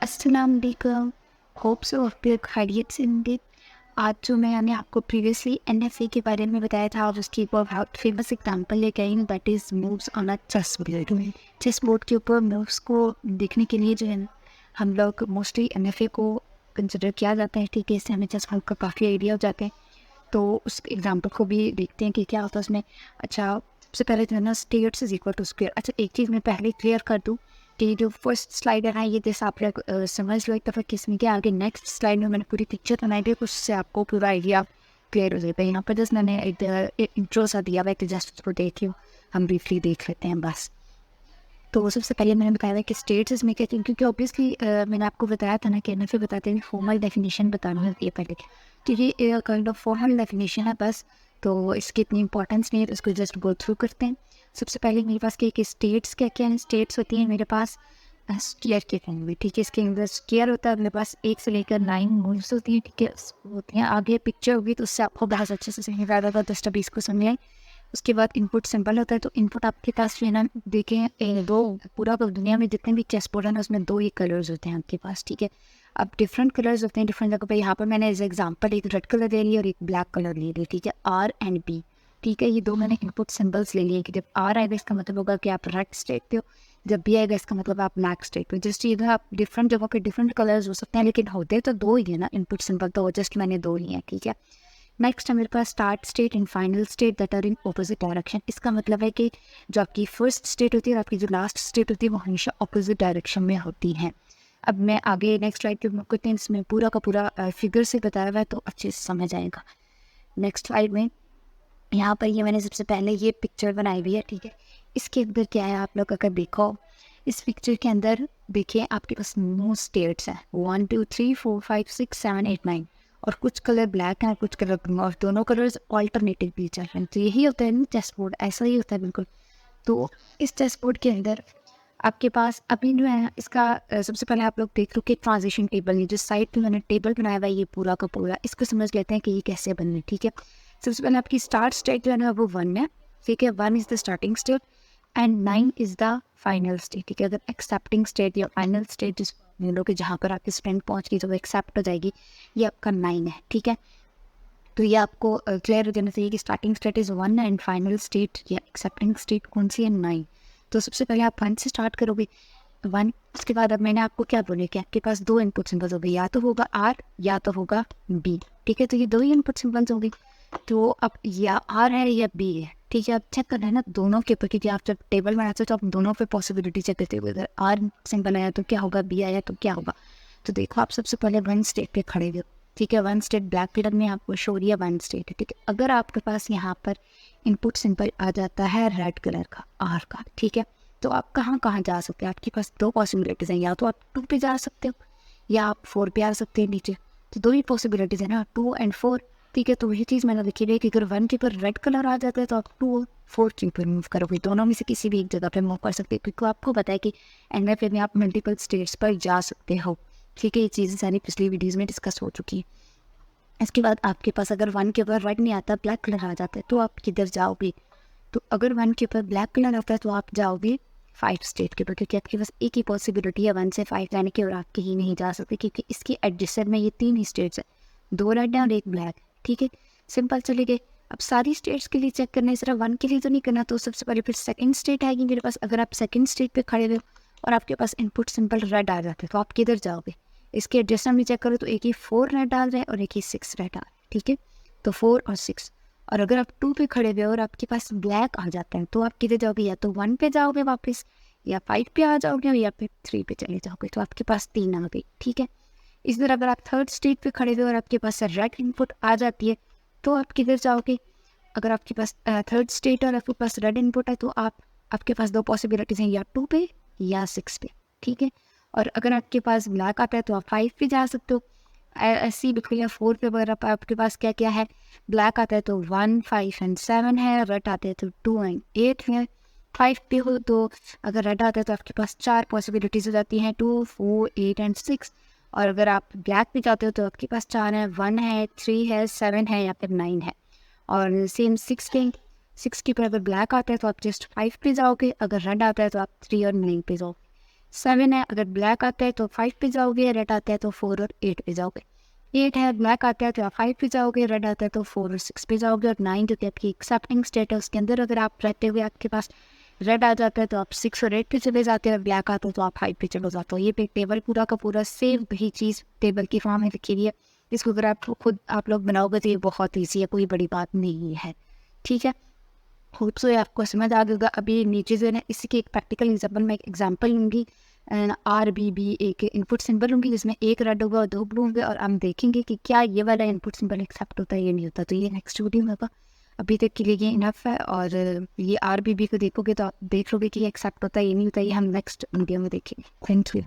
अस्सलाम वालेकुम। Hope so आप लोग खैरियत से होंगे। आज जो मैंने आपको प्रीवियसली एनएफए के बारे में बताया था और उसकी एक बहुत फेमस एग्जांपल लेके आई हूँ, that is moves on a chess board. Chess board के ऊपर मूव्स को देखने के लिए जो है हम लोग मोस्टली एनएफए को कंसिडर किया जाता है। ठीक है, इससे हमें चेस बोर्ड का काफ़ी आइडिया हो जाता है। तो उस एग्जाम्पल को भी देखते हैं कि क्या होता है उसमें। अच्छा, सबसे पहले जो है ना, states is equal to square. अच्छा, एक चीज़ मैं पहले क्लियर कर दूँ कि जो फर्स्ट स्लाइड है ये जैसे आप लोग समझ लो एक दफ़ा किस्म के आगे नेक्स्ट स्लाइड में मैंने पूरी पिक्चर बनाई थी, उससे आपको पूरा आइडिया क्लियर हो जाता है। यहाँ पर जस्ट मैंने एक इंट्रो सा दिया हुआ है कि जस्ट उसको देख लो, हम ब्रीफली देख लेते हैं बस। तो सबसे पहले मैंने बताया था कि स्टेट्स इसमें कहते हैं, क्योंकि ऑब्वियसली मैंने आपको बताया था ना कि एनएफए बताते हैं फॉर्मल डेफिनेशन बतानी होती है पहले, तो ये काइंड ऑफ फॉर्मल डेफिनेशन है बस। तो इसकी इतनी इंपॉर्टेंस नहीं है, तो इसको जस्ट गो थ्रू करते हैं। सबसे पहले मेरे पास कि स्टेट्स क्या क्या है। स्टेट्स होती हैं मेरे पास स्केयर के फॉर्म में। ठीक है, इसके अंदर स्केयर होता है, मेरे पास 1 से लेकर 9 मूव्स होती हैं। ठीक है, होती हैं। आगे पिक्चर होगी तो उससे आपको बहुत अच्छे से समझ आ जाएगा। जस्ट अभी इसको समझें। उसके बाद इनपुट सिंबल होता है। तो इनपुट आपके पास जो है ना, देखें दो, पूरा दुनिया में जितने भी चेस बोर्ड है ना, उसमें 2 ही कलर्स होते हैं आपके पास। ठीक है, अब डिफरेंट कलर्स होते हैं डिफरेंट जगह पे। यहाँ पर मैंने एज एग्जांपल एक रेड कलर ले लिया और एक ब्लैक कलर ले लिया। ठीक है, आर एंड बी। ठीक है, ये दो मैंने इनपुट सिंबल्स ले लिए कि जब आर आएगा इसका मतलब होगा कि आप रेड स्टेट पे हो, जब बी आएगा इसका मतलब आप ब्लैक स्टेट पे। जस्ट इधर आप डिफरेंट जगह पे डिफरेंट कलर्स हो सकते हैं, लेकिन होते तो 2 ही है ना इनपुट सिंबल, तो जस्ट मैंने 2 लिए हैं। ठीक है, नेक्स्ट है मेरे पास start state and final state that are in opposite direction. इसका मतलब है कि जो आपकी फर्स्ट स्टेट होती है और आपकी जो लास्ट स्टेट होती है वो हमेशा ऑपोजिट डायरेक्शन में होती हैं। अब मैं आगे नेक्स्ट स्लाइड पे मूव करते हैं, इसमें पूरा का पूरा फिगर से बताया हुआ है तो अच्छे से समझ आएगा। नेक्स्ट स्लाइड में यहाँ पर ये मैंने सबसे पहले ये पिक्चर बनाई हुई है। ठीक है, इसके अंदर क्या है, आप लोग अगर देखो इस पिक्चर के अंदर देखिए आपके पास 9 स्टेट्स हैं, 1 2 3 4 5 6 7 8 9, और कुछ कलर ब्लैक हैं कुछ कलर ब्लू, और दोनों कलर्स ऑल्टरनेटिवली चल रहे हैं। तो यही होता है ना चेस बोर्ड, ऐसा ही होता है बिल्कुल। तो इस चेस बोर्ड के अंदर आपके पास अभी जो है इसका सबसे पहले आप लोग देख लो कि ट्रांजिशन टेबल, ये जिस साइड पे मैंने टेबल बनाया हुआ है ये पूरा का पूरा, इसको समझ लेते हैं कि ये कैसे बनने। ठीक है, सबसे पहले आपकी स्टार्ट स्टेट जो है ना वो 1 है। ठीक है, 1 is the starting state and 9 is the final state. ठीक है, अगर एक्सेप्टिंग स्टेट या फाइनल स्टेट जिस लो कि जहाँ पर आपकी स्ट्रेंथ पहुँच गई तो वो एक्सेप्ट हो जाएगी, ये आपका 9 है। ठीक है, तो ये आपको क्लियर हो जाना चाहिए कि starting state is 1 and final state या एक्सेप्टिंग स्टेट कौन सी है, 9। तो सबसे पहले आप 1 से स्टार्ट करोगे, 1। उसके बाद अब मैंने आपको क्या बोले कि आपके पास 2 इनपुट सिंबल्स हो गए, या तो होगा आर या तो होगा बी। ठीक है, तो ये 2 ही इनपुट सिंबल्स हो गए। तो अब या आर है या बी है। ठीक है, अब चेक करना है ना दोनों के ऊपर, क्योंकि आप जब टेबल बनाते हो तो आप दोनों पे पॉसिबिलिटी चेक करते हो, अगर आर सिंबल आया तो क्या होगा, बी आया तो क्या होगा। तो देखो आप सबसे पहले 1 स्टेट पे खड़े हो। ठीक है, 1 स्टेट ब्लैक कलर में आपको शो रही है, 1 स्टेट है। ठीक है, अगर आपके पास यहाँ पर इनपुट सिंबल आ जाता है रेड कलर का, आर का, ठीक है, तो आप कहाँ कहाँ जा सकते हैं। आपके पास 2 पॉसिबिलिटीज़ हैं, या तो आप 2 पे जा सकते हो या आप 4 पे आ सकते हैं नीचे। तो 2 ही पॉसिबिलिटीज़ है ना, 2 एंड 4। ठीक है, तो वही चीज़ मैंने लिखी है कि अगर 1 के ऊपर रेड कलर आ जाता है तो आप 2 और 4 के ऊपर मूव करोगे, दोनों में से किसी भी एक जगह पे मूव कर सकते हैं, क्योंकि आपको पता है कि एनएफए में आप मल्टीपल स्टेट्स पर जा सकते हो। ठीक है, ये चीज़ें सारी पिछली वीडियोज़ में डिस्कस हो चुकी है। इसके बाद आपके पास अगर 1 के ऊपर रेड नहीं आता, ब्लैक कलर आ जाता है, तो आप किधर जाओगे। तो अगर 1 के ऊपर ब्लैक कलर आता है तो आप जाओगे 5 स्टेट के ऊपर, क्योंकि आपके पास एक ही पॉसिबिलिटी है 1 से 5 जाने की, और आप कहीं नहीं जा सकते क्योंकि इसकी एडजस्टर में ये 3 ही स्टेट्स है, 2 रेड है और 1 ब्लैक। ठीक है, सिंपल, चले गए। अब सारी स्टेट्स के लिए चेक करना है, सिर्फ 1 के लिए तो नहीं करना। तो सबसे पहले फिर सेकंड स्टेट आएगी मेरे पास। अगर आप सेकंड स्टेट पे खड़े हो और आपके पास इनपुट सिंपल रेड आ जाता है तो आप किधर जाओगे। इसके एडजस्टर में चेक करो तो एक ही 4 रेड डाल रहे हैं और एक ही 6 रेड डाल रहे हैं। ठीक है, तो 4 और 6। और अगर आप 2 पे खड़े हुए और आपके पास ब्लैक आ जाता है तो आप किधर जाओगे, या तो 1 पे जाओगे वापस, या 5 पे आ जाओगे, या फिर 3 पे चले जाओगे। तो आपके पास 3 आ गई। ठीक है, इस तरह अगर आप थर्ड स्टेट पे खड़े हुए और आपके पास रेड इनपुट आ जाती है तो आप किधर जाओगे। अगर आपके पास थर्ड स्टेट और आपके पास रेड इनपुट है तो आपके पास 2 पॉसिबिलिटीज़ हैं, या 2 पे या 6 पे। ठीक है, और अगर आपके पास ब्लैक आता है तो आप 5 पे जा सकते हो। ऐसी बिल्कुल, या 4 पे अगर आपके पास क्या क्या है, ब्लैक आता है तो 1 5 एंड 7 है, रेड आते हैं तो 2 एंड 8 है। 5 पे हो तो अगर रेड आता है तो आपके पास 4 पॉसिबिलिटीज़ हो जाती हैं, 2 4 8 एंड 6। और अगर आप ब्लैक पे जाते हो तो आपके पास 4 है, 1 है, 3 है, 7 है, या फिर 9 है। और सेम 6 के ऊपर अगर ब्लैक आता है तो आप जस्ट 5 पे जाओगे, अगर रेड आता है तो आप 3 और 9 पे जाओगे। 7 है, अगर ब्लैक आता है तो 5 पे जाओगे, रेड आता है तो 4 और 8 पे जाओगे। 8 है, ब्लैक आता है तो आप 5 पे जाओगे, रेड आता है तो 4 और 6 पे जाओगे। और 9 जो कि आपकी एक्सेप्टिंग स्टेट है, उसके अंदर अगर आप रहते हुए आपके पास रेड आ जाता है तो आप 6 और 8 पे चले जाते हैं, ब्लैक आता है तो आप 5 पे चले जाते हो। ये पे टेबल पूरा का पूरा सेम वही चीज़ टेबल की फॉर्म में लिखी हुई है। इसको अगर आप खुद आप लोग बनाओगे तो ये बहुत ईजी है, कोई बड़ी बात नहीं है, ठीक है। होप सो ये आपको समझ आ गया होगा। अभी नीचे जो है ना, इसी की एक प्रैक्टिकल एग्जाम्पल, मैं एक एग्जाम्पल लूँगी, RBB एक इनपुट सिंबल लूँगी जिसमें एक रेड होगा और 2 ब्लू होंगे, और हम देखेंगे कि क्या ये वाला इनपुट सिंबल एक्सेप्ट होता है या नहीं होता। तो ये नेक्स्ट वीडियो में होगा। अभी तक के लिए ये इनफ है। और ये RBB को देखोगे तो आप देख लोगे कि ये एक्सेप्ट होता है या नहीं होता, ये हम नेक्स्ट वीडियो में देखेंगे। Thank you.